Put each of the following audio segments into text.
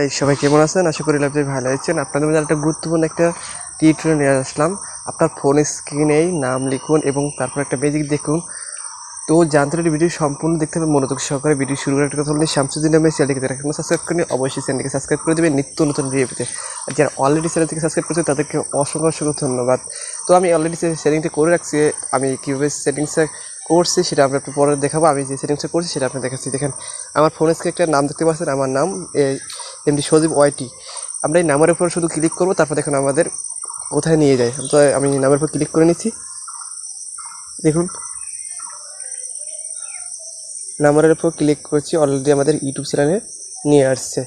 এই সবাই কেমন আছেন? আশা করি লাইফে ভালো আছেন। আপনাদের মধ্যে একটা গুরুত্বপূর্ণ একটা টিউটোরিয়াল নিয়ে আসলাম। আপনার ফোন স্ক্রিনেই নাম লিখুন এবং তারপর একটা ম্যাজিক দেখুন। তো জানতে হলে ভিডিও সম্পূর্ণ দেখতে হবে, মনোযোগ সহকারে। ভিডিও শুরু করার একটা কথা বললে শামসুদ্দিন নামে চ্যানেলটিকে যারা এখনো সাবস্ক্রাইব করেনি অবশ্যই চ্যানেলটিকে সাবস্ক্রাইব করে দেবেন নিত্য নতুন ভিডিও পেতে। আর যারা অলরেডি চ্যানেল থেকে সাবস্ক্রাইব করেছে তাদেরকে অসংখ্য অসংখ্য ধন্যবাদ। তো আমি অলরেডি সেটিংটা করে রাখছি। আমি কীভাবে সেটিংসটা করছি সেটা আমি একটু পরে দেখাবো। আমি যে সেটিংসটা করছি সেটা আপনি দেখাচ্ছি। দেখেন আমার ফোনের স্ক্রিনে একটা নাম দেখতে পাচ্ছেন, আমার নাম এমডি সজীব ওয়াইটি। আমরা এই নামের উপর শুধু ক্লিক করবো, তারপর দেখুন আমাদের কোথায় নিয়ে যায়। তো আমি নামের উপর ক্লিক করে নিচ্ছি। দেখুন নাম্বারের উপর ক্লিক করছি, অলরেডি আমাদের ইউটিউব চ্যানেলে নিয়ে আসছে।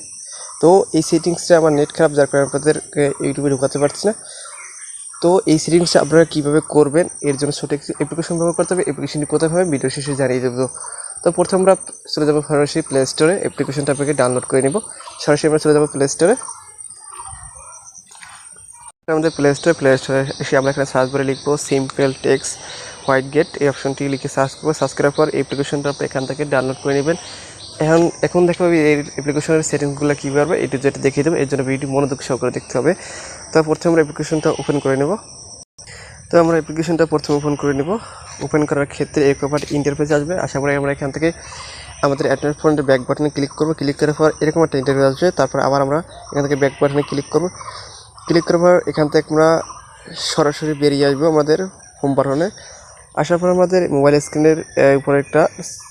তো এই সেটিংসটা আমার নেট খারাপ, যার কারণে আপনাদেরকে ইউটিউবে ঢোকাতে পারছি না। তো এই সেটিংসটা আপনারা কীভাবে করবেন এর জন্য ছোটো একটি অ্যাপ্লিকেশন ব্যবহার করতে হবে। অ্যাপ্লিকেশনটি কোথায় হবে ভিডিও শেষে জানিয়ে দেবো। তো প্রথমে আমরা চলে যাবো সরাসরি প্লে স্টোরে। অ্যাপ্লিকেশনটা আপনাকে ডাউনলোড করে নেব। সরাসরি আমরা চলে যাবো প্লে স্টোরে। আমাদের প্লে স্টোরে এসে আমরা এখানে সার্চ করে লিখবো সিম্পল টেক্সট হোয়াইট গেট। এই অপশনটি লিখে সার্চ করবো। সার্চ করার পর এই অ্যাপ্লিকেশনটা আপনি এখান থেকে ডাউনলোড করে নেবেন। এখন দেখতে হবে এই অ্যাপ্লিকেশনের সেটিংসগুলো কীভাবে হবে এটি যেটা দেখিয়ে দেবো। এর জন্য ভিডিওটি মনোযোগ সহকারে দেখতে হবে। তো প্রথমে আমরা অ্যাপ্লিকেশনটা ওপেন করে নেব। তো আমরা অ্যাপ্লিকেশনটা প্রথমে ওপেন করে নেব। ওপেন করার ক্ষেত্রে এরকম একটা ইন্টারফেস আসবে। আশা করি আমরা এখান থেকে আমাদের অ্যান্ড্রয়েড ফোনের ব্যাক বাটনে ক্লিক করব। ক্লিক করার পর এরকম একটা ইন্টারফেস আসবে। তারপর আবার আমরা এখান থেকে ব্যাক বাটনে ক্লিক করব। ক্লিক করার পর এখান থেকে আমরা সরাসরি বেরিয়ে আসবো আমাদের হোম বাটনে। আসার পর আমাদের মোবাইল স্ক্রিনের উপরে একটা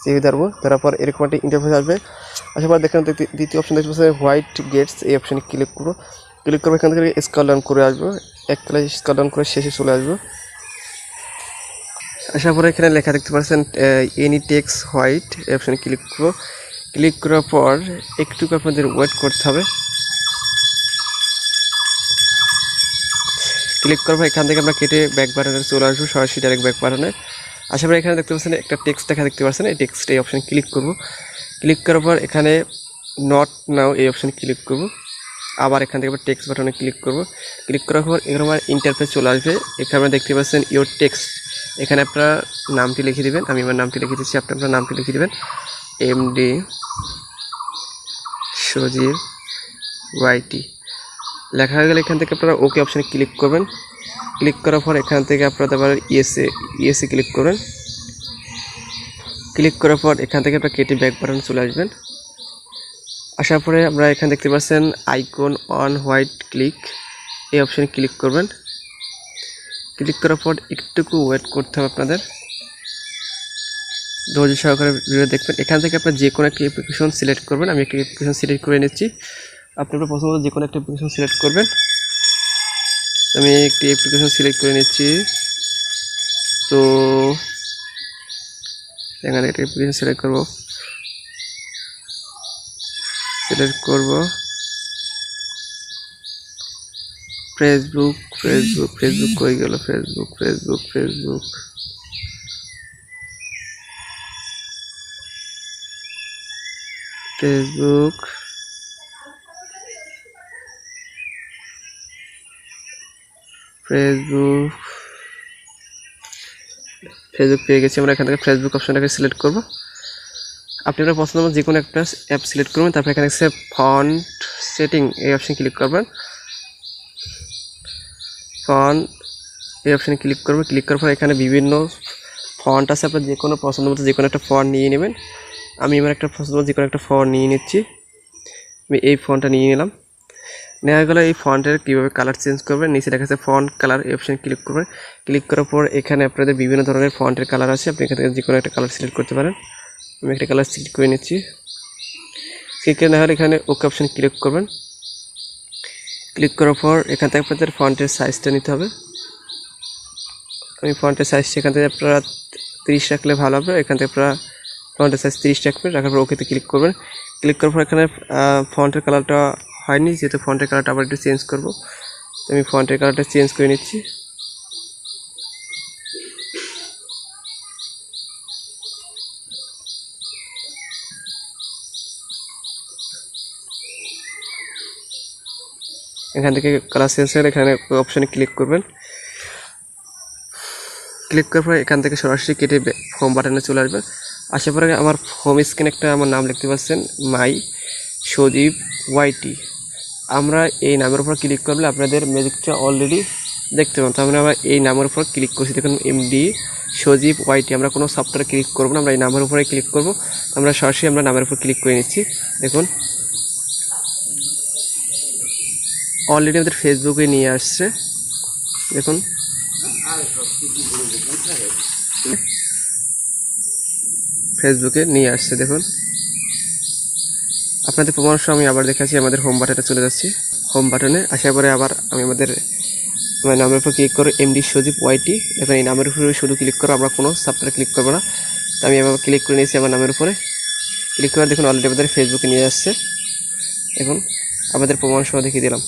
চেপে ধরবো। ধরার পর এরকম একটা ইন্টারফেস আসবে। আসার পর দেখেন দ্বিতীয় অপশন দেখতে পাচ্ছেন হোয়াইট গেটস। এই অপশানে ক্লিক করবো। ক্লিক করবো, এখান থেকে স্ক্রল ডাউন করে আসবো। এক ক্লাস স্ক্রল ডাউন করে শেষে চলে আসবো। আসার পরে এখানে লেখা দেখতে পাচ্ছেন এনি টেক্সট হোয়াইট। এই অপশানে ক্লিক করবো। ক্লিক করার পর একটু আপনাদের ওয়েট করতে হবে। ক্লিক করবো, এখান থেকে আমরা কেটে ব্যাক বাটনে চলে আসবো, সরাসরি ডাইরেক্ট ব্যাক বাটনে। আশা করি এখানে দেখতে পাচ্ছেন একটা টেক্সট দেখা দেখতে পাচ্ছেন। এই টেক্সট এই অপশানে ক্লিক করব। ক্লিক করার পর এখানে নট নাও এই অপশানে ক্লিক করব। আবার এখান থেকে টেক্সট বাটনে ক্লিক করব। ক্লিক করার পর এখানে আমার ইন্টারফেস চলে আসবে। এখানে আমরা দেখতে পাচ্ছেন ইওর টেক্সট। এখানে আপনার নামটি লিখে দেবেন। আমি আমার নামটি লিখে দিচ্ছি, আপনার নামটি লিখে দেবেন এমডি সজীব ওয়াইটি। লেখা হয়ে গেলে এখান থেকে আপনারা ওকে অপশানে ক্লিক করবেন। ক্লিক করার পর এখান থেকে আপনারা আবার ইয়েসে ক্লিক করবেন। ক্লিক করার পর এখান থেকে আপনারা কেটে ব্যাক বাটন চলে আসবেন। আসার পরে আমরা এখানে দেখতে পাচ্ছেন আইকন অন হোয়াইট ক্লিক। এই অপশানে ক্লিক করবেন। ক্লিক করার পর একটুকু ওয়েট করতে হবে আপনাদের, ধৈর্য সহকারে ভিডিও দেখবেন। এখান থেকে আপনারা যে কোনো একটি অ্যাপ্লিকেশন সিলেক্ট করবেন। আমি একটি অ্যাপ্লিকেশন সিলেক্ট করে নিচ্ছি। আপনারা প্রথমত যে কোনো একটা অ্যাপ্লিকেশন সিলেক্ট করবেন। আমি একটি অ্যাপ্লিকেশন সিলেক্ট করে নিচ্ছি। তো এখানে একটা অ্যাপ্লিকেশন সিলেক্ট করব ফেসবুক কই গেল? ফেসবুক পেয়ে গেছি। আমরা এখান থেকে ফেসবুক অপশনটাকে সিলেক্ট করব। আপনারা পছন্দ মতো যে কোনো একটা অ্যাপ সিলেক্ট করবেন। তারপর এখানে ফন্ট সেটিং এই অপশানে ক্লিক করবেন। ফন্ট এই অপশানে ক্লিক করবেন। ক্লিক করার পর এখানে বিভিন্ন ফন্ট আছে। আপনার যে কোনো পছন্দ মতো যে কোনো একটা ফন্ট নিয়ে নেবেন। আমি আমার একটা পছন্দ মতো যে কোনো একটা ফন্ট নিয়ে নিচ্ছি। আমি এই ফন্টটা নিয়ে নিলাম। নেওয়া গেলে এই ফন্টের কীভাবে কালার চেঞ্জ করবেন, নিচে দেখা যাচ্ছে ফন্ট কালার এই অপশানে ক্লিক করবেন। ক্লিক করার পর এখানে আপনাদের বিভিন্ন ধরনের ফন্টের কালার আছে। আপনি এখান থেকে যে কোনো একটা কালার সিলেক্ট করতে পারেন। আমি একটা কালার সিলেক্ট করে নিচ্ছি। সিলেক্ট করে নেওয়া হলে এখানে ওকে অপশানে ক্লিক করবেন। ক্লিক করার পর এখান থেকে আপনাদের ফন্টের সাইজটা নিতে হবে। আমি ফন্টের সাইজ এখান থেকে আপনারা 30 রাখলে ভালো হবে। এখান থেকে আপনারা ফন্টের সাইজ 30 রাখবেন। রাখার পর ওকেতে ক্লিক করবেন। ক্লিক করার পর এখানে ফন্টের কালারটা হয়নি, যেহেতু ফন্টের কালারটা আবার একটু চেঞ্জ করব। তো আমি ফন্টের কালারটা চেঞ্জ করে নিচ্ছি। এখান থেকে কালার চেঞ্জ করে এখানে অপশানে ক্লিক করবেন। ক্লিক করার পর এখান থেকে সরাসরি কেটে হোম বাটনে চলে আসবেন। আসার পরে আমার হোম স্ক্রিনে একটা আমার নাম লিখতে পাচ্ছেন মাই সজীব ওয়াইটি। আমরা এই নামের উপর ক্লিক করলে আপনাদের ম্যাজিকটা অলরেডি দেখতে পাবেন। তার মানে আমরা এই নামের উপর ক্লিক করছি, দেখুন এমডি সজীব ওয়াইটি। আমরা কোনো সফটওয়্যারে ক্লিক করবো না, আমরা এই নামের উপরে ক্লিক করব। আমরা সরাসরি আমরা নামের উপর ক্লিক করে নিচ্ছি। দেখুন অলরেডি আমাদের ফেসবুকে নিয়ে আসছে, দেখুন ফেসবুকে নিয়ে আসছে। দেখুন আপনাদের প্রমাণ সহ আমি আবার দেখাচ্ছি, আমাদের হোম বাটনে চলে যাচ্ছি। হোম বাটনে আসার পরে আবার আমি আমাদের নামের উপর ক্লিক করো, এমডি সজীব ওয়াইটি। দেখুন এই নামের উপরে শুধু ক্লিক করো, আমরা কোনো সফটওয়্যারে ক্লিক করবো না। তো আমি আবার ক্লিক করে নিয়েছি আমার নামের উপরে। ক্লিক করে দেখুন অলরেডি আমাদের ফেসবুকে নিয়ে আসছে। দেখুন আমাদের প্রমাণ সহ দেখিয়ে দিলাম।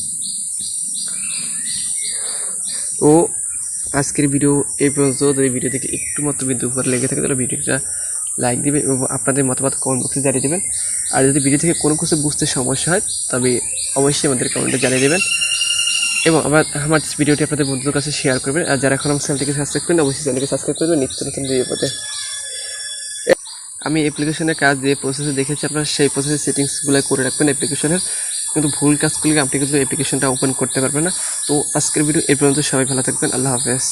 তো আজকের ভিডিও এই পর্যন্ত। যদি ভিডিও থেকে একটু মাত্র বিন্দু উপর লেগে থাকে তাহলে ভিডিওটা লাইক দিবেন এবং আপনাদের মতামত কমেন্ট বক্সে জানিয়ে দেবেন। আর যদি ভিডিও থেকে কোনো কিছু বুঝতে সমস্যা হয় তবে অবশ্যই আমাদের কমেন্টে জানিয়ে দেবেন এবং আমার ভিডিওটি আপনাদের বন্ধুদের কাছে শেয়ার করবেন। আর যারা এখন আমার চ্যানেলটিকে সাবস্ক্রাইব করেন অবশ্যই চ্যানেলকে সাবস্ক্রাইব করবেন নিত্য নতুন ভিডিও পেতে। আমি অ্যাপ্লিকেশনের কাজ দিয়ে প্রসেসে দেখেছি, আপনারা সেই প্রসেসের সেটিংসগুলো করে রাখবেন অ্যাপ্লিকেশনের। কিন্তু ভুল কাজ করলে আপনি কিন্তু অ্যাপ্লিকেশনটা ওপেন করতে পারবেন না। তো আজকের ভিডিও এই পর্যন্ত। সবাই ভালো থাকবেন, আল্লাহ হাফেজ।